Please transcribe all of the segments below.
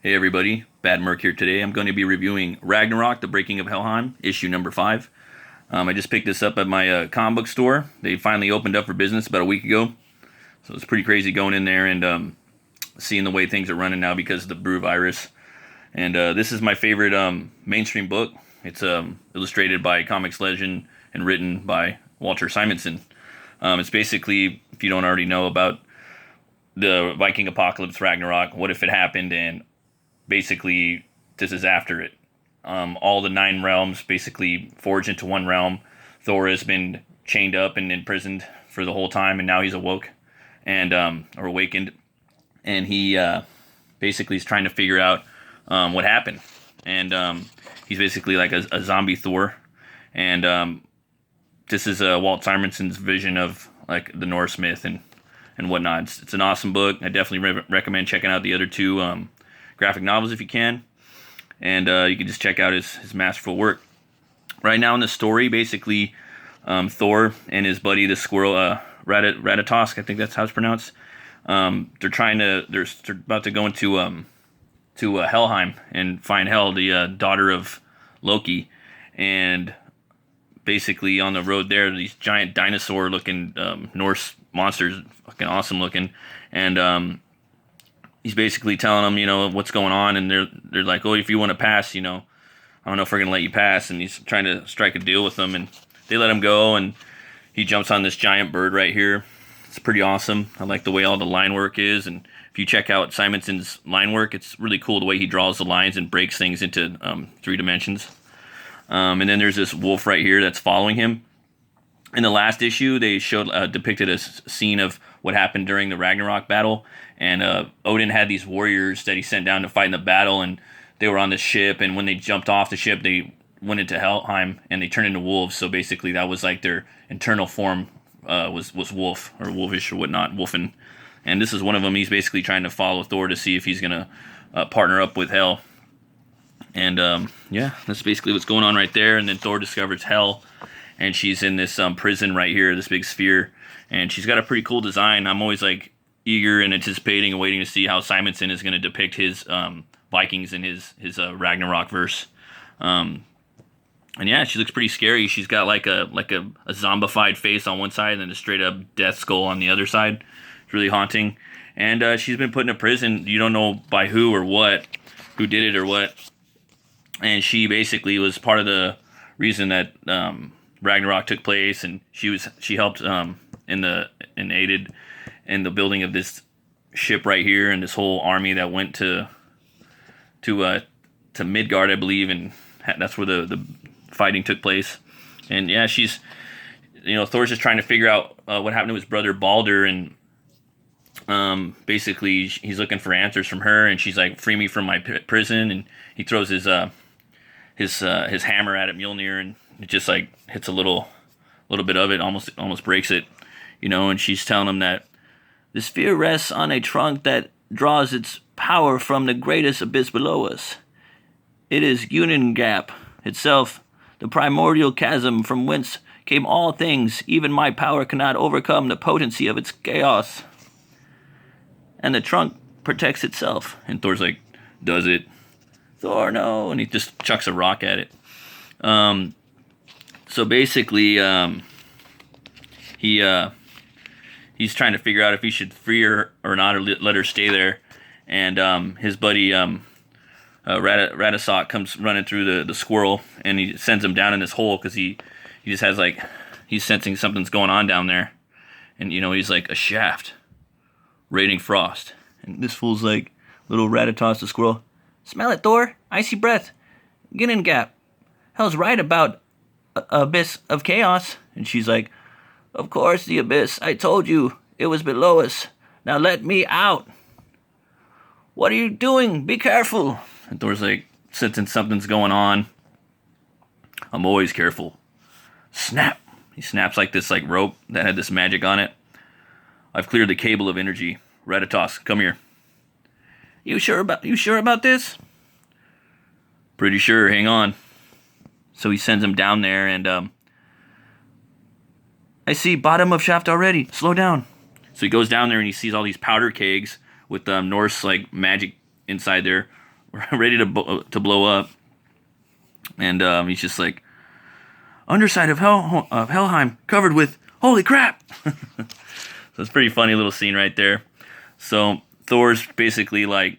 Hey everybody, Bad Merc here today. I'm going to be reviewing Ragnarok, The Breaking of Helheim, issue number 5. I just picked this up at my comic book store. They finally opened up for business about a week ago. So it's pretty crazy going in there and seeing the way things are running now because of the brew virus. And this is my favorite mainstream book. It's illustrated by comics legend and written by Walter Simonson. It's basically, if you don't already know, about the Viking apocalypse, Ragnarok, what if it happened, and basically this is after it. All the 9 realms basically forged into one realm. Thor has been chained up and imprisoned for the whole time, and now he's awoke and or awakened, and he basically is trying to figure out what happened. And he's basically like a zombie Thor. And this is Walt Simonson's vision of like the Norse myth and whatnot. It's an awesome book. I definitely recommend checking out the other 2 graphic novels if you can, and you can just check out his masterful work. Right now in the story, basically, Thor and his buddy, the squirrel, Ratatosk, I think that's how it's pronounced. They're about to go into Helheim and find Hel, the daughter of Loki, and basically on the road there, these giant dinosaur-looking Norse monsters, fucking awesome looking, and he's basically telling them, what's going on, and they're like, oh, if you want to pass, I don't know if we're gonna let you pass, and he's trying to strike a deal with them, and they let him go, and he jumps on this giant bird right here. It's pretty awesome. I like the way all the line work is, and if you check out Simonson's line work, it's really cool the way he draws the lines and breaks things into 3 dimensions. And then there's this wolf right here that's following him. In the last issue, they showed depicted a scene of what happened during the Ragnarok battle, and Odin had these warriors that he sent down to fight in the battle, and they were on the ship, and when they jumped off the ship, they went into Helheim, and they turned into wolves. So basically, that was like their internal form was wolf, or wolfish, or whatnot, wolfen. And this is one of them. He's basically trying to follow Thor to see if he's going to partner up with Hel. And yeah, that's basically what's going on right there. And then Thor discovers Hel, and she's in this prison right here, this big sphere, and she's got a pretty cool design. I'm always like eager and anticipating and waiting to see how Simonson is going to depict his Vikings in his Ragnarok verse. And yeah, she looks pretty scary. She's got like a zombified face on one side and then a straight up death skull on the other side. It's really haunting. And she's been put in a prison. You don't know by who or what, who did it or what. And she basically was part of the reason that Ragnarok took place, and she helped and aided in the building of this ship right here, and this whole army that went to Midgard, I believe, and that's where the fighting took place. And yeah, she's, Thor's just trying to figure out what happened to his brother Balder, and basically he's looking for answers from her, and she's like, free me from my prison, and he throws his hammer at it, Mjolnir, and it just like hits a little bit of it, almost breaks it, and she's telling him that the sphere rests on a trunk that draws its power from the greatest abyss below us. It is Gap itself, the primordial chasm from whence came all things. Even my power cannot overcome the potency of its chaos. And the trunk protects itself. And Thor's like, does it? Thor, no. And he just chucks a rock at it. So basically, he's trying to figure out if he should free her or not, or let her stay there. And his buddy Ratatosk comes running through the squirrel, and he sends him down in this hole because he just has like, he's sensing something's going on down there. And he's like, a shaft, raining frost. And this fool's like, little Ratatosk the squirrel, smell it, Thor, icy breath, Gap. Hel's right about abyss of chaos. And she's like, of course, the abyss. I told you it was below us. Now let me out. What are you doing? Be careful. And Thor's like, sensing something's going on. I'm always careful. Snap. He snaps like this like rope that had this magic on it. I've cleared the cable of energy. Ratatosk, come here. You sure about this? Pretty sure. Hang on. So he sends him down there, and I see bottom of shaft already. Slow down. So he goes down there and he sees all these powder kegs with Norse like magic inside there, ready to blow up, and he's just like, underside of Helheim covered with holy crap. So it's a pretty funny little scene right there. So Thor's basically like,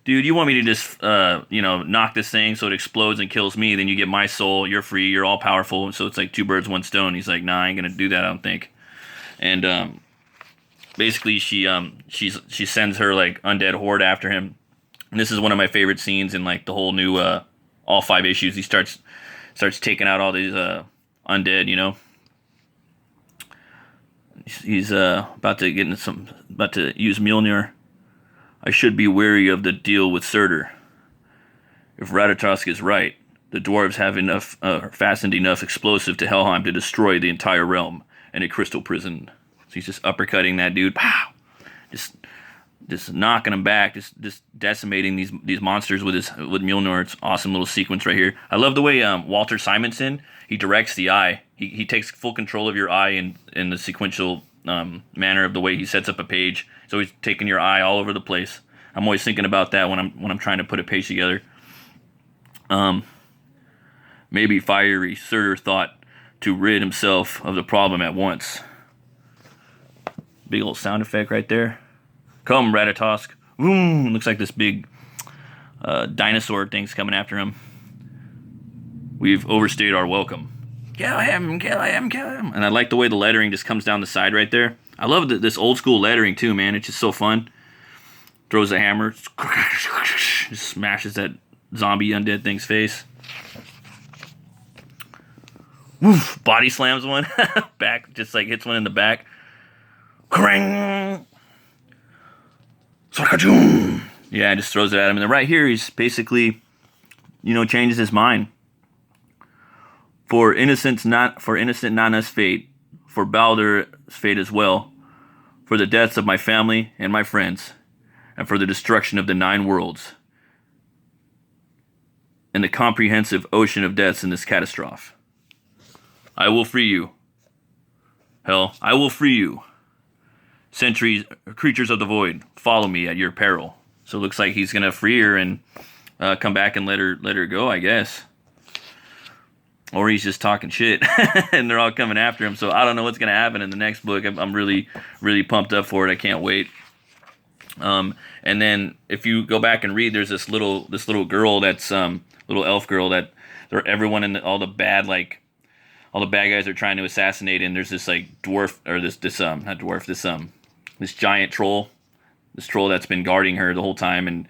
dude, you want me to just knock this thing so it explodes and kills me, then you get my soul, you're free, you're all powerful. So it's like two birds, one stone. He's like, nah, I ain't gonna do that, I don't think. And basically she sends her like undead horde after him. And this is one of my favorite scenes in like the whole new all 5 issues. He starts taking out all these undead, you know. He's about to use Mjolnir. I should be wary of the deal with Surtur. If Ratatosk is right, the dwarves have enough fastened enough explosive to Helheim to destroy the entire realm and a crystal prison. So he's just uppercutting that dude. Pow! Just knocking him back, just decimating these monsters with Mjolnir. It's an awesome little sequence right here. I love the way Walter Simonson, he directs the eye. He takes full control of your eye in the sequential manner of the way he sets up a page. So he's taking your eye all over the place. I'm always thinking about that when I'm trying to put a page together. Maybe fiery Surtur thought to rid himself of the problem at once. Big old sound effect right there. Come, Ratatosk. Boom! Looks like this big dinosaur thing's coming after him. We've overstayed our welcome. Kill him, kill him, kill him. And I like the way the lettering just comes down the side right there. I love this old school lettering too, man. It's just so fun. Throws a hammer. Just smashes that zombie undead thing's face. Woof! Body slams one. Back, just like hits one in the back. Krang! Yeah, just throws it at him. And then right here, he's basically, changes his mind. For innocent Nana's fate, for Baldur's fate as well, for the deaths of my family and my friends, and for the destruction of the 9 worlds, and the comprehensive ocean of deaths in this catastrophe. I will free you. Hell, I will free you. Creatures of the void, follow me at your peril. So it looks like he's gonna free her and come back and let her go, I guess. Or he's just talking shit, and they're all coming after him. So I don't know what's gonna happen in the next book. I'm really, really pumped up for it. I can't wait. And then if you go back and read, there's this little girl that's little elf girl that everyone in all the bad guys are trying to assassinate, and there's this like dwarf, or this giant troll, this troll that's been guarding her the whole time, and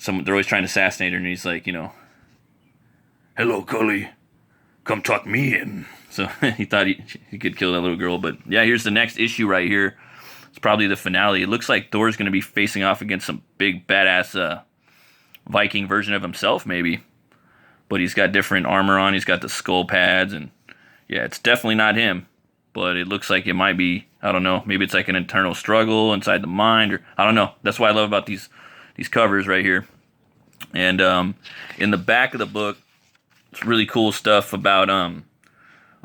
they're always trying to assassinate her, and he's like, hello, Cully, come talk me in. So he thought he could kill that little girl, but yeah, here's the next issue right here. It's probably the finale. It looks like Thor's going to be facing off against some big badass Viking version of himself, maybe, but he's got different armor on. He's got the skull pads, and yeah, it's definitely not him, but it looks like it might be. I don't know. Maybe it's like an internal struggle inside the mind, or I don't know. That's what I love about these covers right here. And in the back of the book, it's really cool stuff about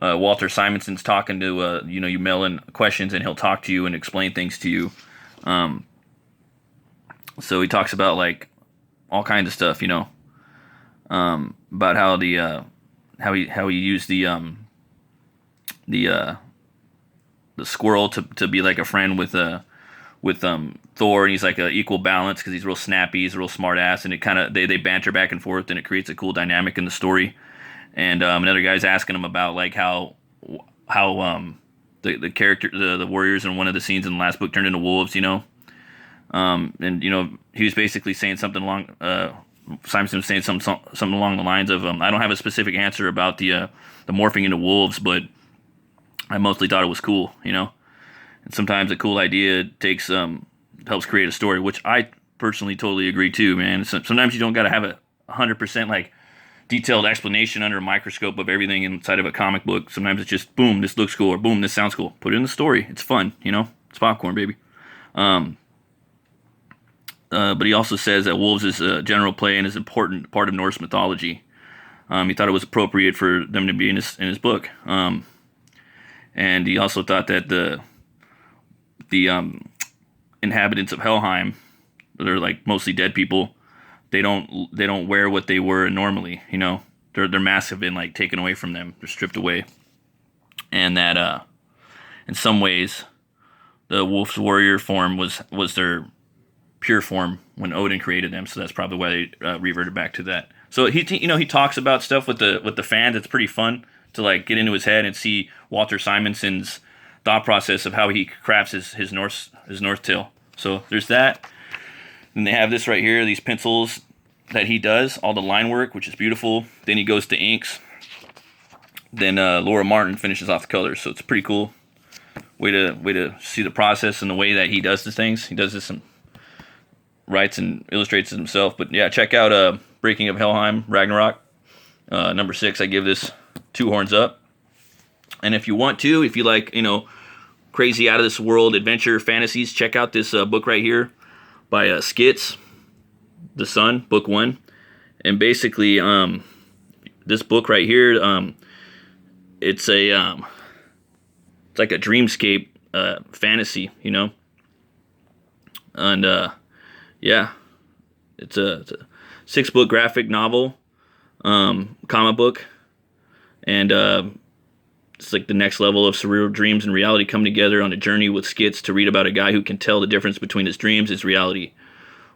Walter Simonson's talking to you mail in questions and he'll talk to you and explain things to you. So he talks about like all kinds of stuff, about how how he used the squirrel to be like a friend with Thor, and he's like a equal balance because he's real snappy, he's a real smart ass, and it kind of they banter back and forth, and it creates a cool dynamic in the story. And another guy's asking him about like how the character the warriors in one of the scenes in the last book turned into wolves, and he was basically saying something along Simonson was saying something along the lines of I don't have a specific answer about the morphing into wolves, but I mostly thought it was cool, And sometimes a cool idea takes helps create a story, which I personally totally agree too, man. Sometimes you don't got to have a 100% like detailed explanation under a microscope of everything inside of a comic book. Sometimes it's just boom, this looks cool, or boom, this sounds cool. Put it in the story. It's fun, It's popcorn, baby. But he also says that wolves is a general play and is an important part of Norse mythology. He thought it was appropriate for them to be in his book. And he also thought that the inhabitants of Helheim, they're like mostly dead people, they don't wear what they were normally. You know, their masks have been like taken away from them. They're stripped away, and that in some ways, the wolf's warrior form was their pure form when Odin created them. So that's probably why they reverted back to that. So he talks about stuff with the fans. It's pretty fun to like get into his head and see Walter Simonson's thought process of how he crafts his North Tale. So there's that. And they have this right here, these pencils that he does, all the line work, which is beautiful. Then he goes to inks. Then Laura Martin finishes off the colors. So it's pretty cool. Way to see the process and the way that he does the things. He does this and writes and illustrates it himself. But yeah, check out Breaking of Helheim, Ragnarok. Number 6, I give this 2 horns up. And if you want to, if you like, you know, crazy out of this world adventure fantasies, check out this book right here by SKITS, The Sun, book 1. And basically, this book right here, it's like a dreamscape fantasy, you know. And yeah, it's a 6-book graphic novel, comic book, and it's like the next level of surreal dreams and reality come together on a journey with SKITS to read about a guy who can tell the difference between his dreams and his reality.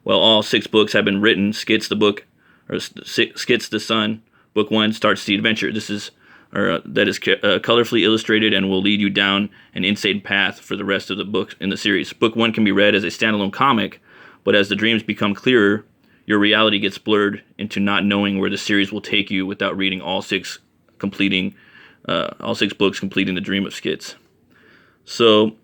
Well, all 6 books have been written. SKITS the Sun, book 1 starts the adventure. That is colorfully illustrated and will lead you down an insane path for the rest of the books in the series. Book 1 can be read as a standalone comic, but as the dreams become clearer, your reality gets blurred into not knowing where the series will take you without reading all 6 books completing the dream of SKITS. So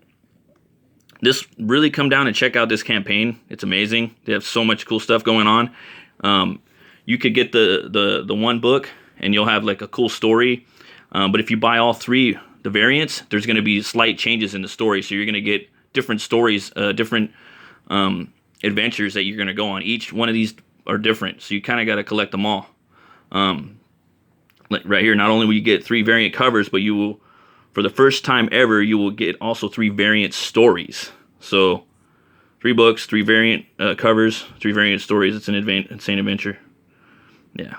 this really come down and check out this campaign. It's amazing. They have so much cool stuff going on. You could get the one book and you'll have like a cool story. But if you buy all 3, the variants, there's going to be slight changes in the story. So you're going to get different stories, different adventures that you're going to go on. Each one of these are different. So you kind of got to collect them all. Right here, not only will you get 3 variant covers, but you will, for the first time ever, you will get also 3 variant stories. So 3 books, 3 variant covers, 3 variant stories. It's an insane adventure. Yeah,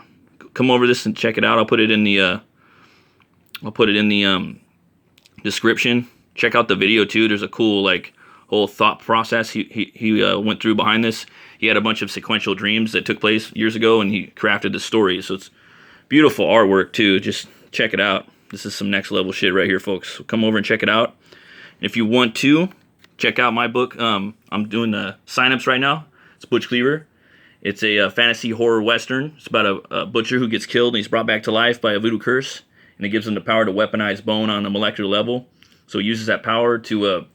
come over this and check it out. I'll put it in the description. Check out the video too. There's a cool like whole thought process he went through behind this. He had a bunch of sequential dreams that took place years ago, and he crafted the story. So it's beautiful artwork too. Just check it out. This is some next level shit right here, folks. So come over and check it out. And if you want to check out my book, I'm doing the signups right now. It's Butch CLEAVER. It's a fantasy horror western. It's about a butcher who gets killed and he's brought back to life by a voodoo curse, and it gives him the power to weaponize bone on a molecular level. So he uses that power to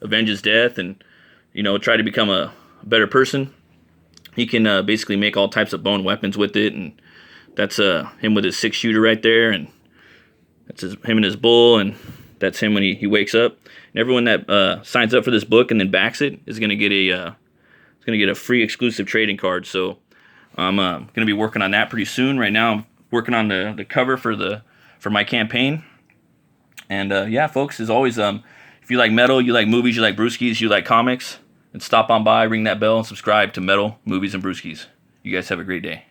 avenge his death and, you know, try to become a better person. He can basically make all types of bone weapons with it, and that's him with his 6-shooter right there, and that's him and his bull, and that's him when he wakes up. And everyone that signs up for this book and then backs it is going to get a free exclusive trading card. So I'm going to be working on that pretty soon. Right now I'm working on the cover for my campaign. And yeah, folks, as always, if you like metal, you like movies, you like brewskis, you like comics, then stop on by, ring that bell, and subscribe to Metal, Movies, and Brewskis. You guys have a great day.